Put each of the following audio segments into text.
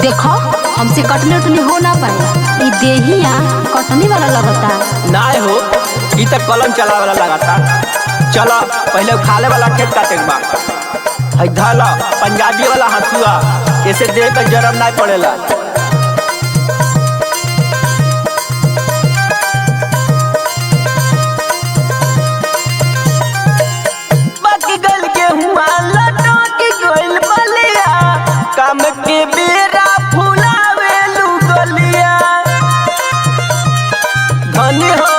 देखो हमसे कटनी उटनी हो ना पाए। देहिया कटनी वाला लगता ना हो, ई तक कलम चला वाला लगाता। चलो पहले खाले वाला खेत काटे के बा। धला पंजाबी वाला हंसुआ, ऐसे देह पे जरम ना पड़ेला। बाकी गल के हुआ लटो की गोइल बलिया, काम के बेरा फुलावे लुगलिया। धनी हो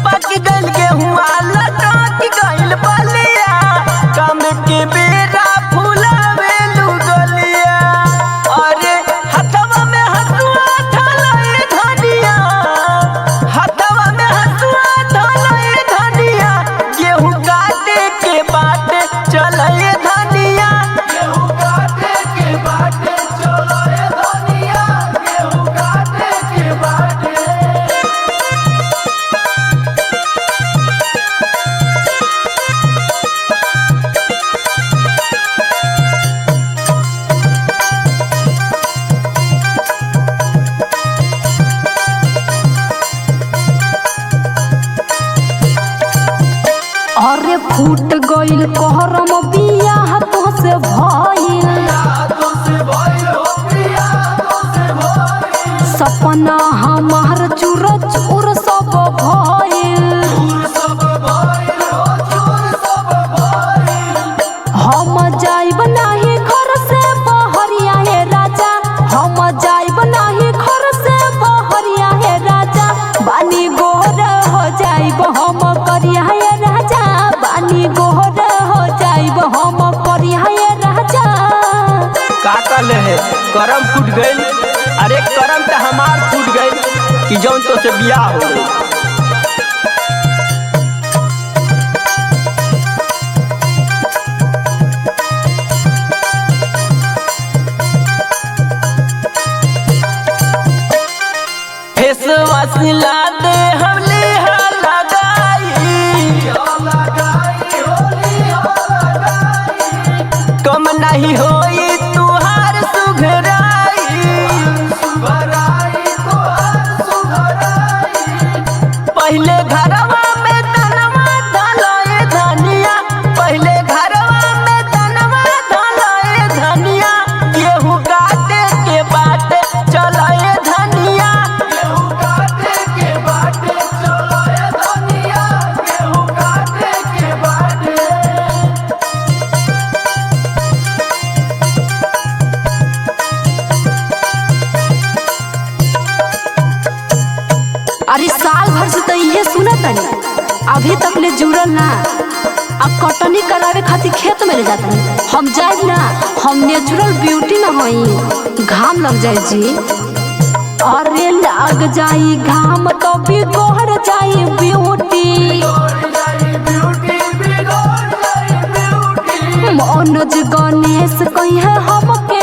बाकी गल के हुआ लटो की गोइल बलिया, काम के बेरा फुलावे लुगलिया। अरे हथवा में हसुआ ढलाए धनिया, हथवा में हसुआ ढलाए धनिया। गेहूं काटे के बाटे चलाए धनिया, गेहूं काटे के बाटे चलाए धनिया, गेहूं काटे के बाटे। अरे फूट गइल कहरम बियाह तो से भइल, सपना हमार चूर चूर सब भइल। हम जाइब नाही घर से बहरिया हे राजा, हम जाइब नाही घर से बहरिया हे राजा। बानी गोर हो जाइब हम करिया हे राजा, बानी गोर हो जाइब हम करिया हे राजा। का कहले है करम फूट गइल? अरे करम तो हमार फूट गइल कि जौन तो से बियाह हो गइल। फेसवास ला दे हमली कम नहीं होई तुहार सुघराई। पहले घरवा में तनवा धलाए धनिया, पहले घरवा में तनवा धलाए धनिया। गेहूं काटे के बाटे चलाए धनिया, गेहूं काटे के बाटे चलाए धनिया, गेहूं काटे के बाटे। अरे साल भर से तो ये सुना तनी, अभी तक ले जुड़ल ना। अब कटनी करावे खातिर खेत में ले जाता। हम जाए ना, हम नेचुरल ब्यूटी ना होई, घाम लग जाए जी। अरे लग जाई घाम तो बिगड़ जाई ब्यूटी। मनोज गणेश कहे हमके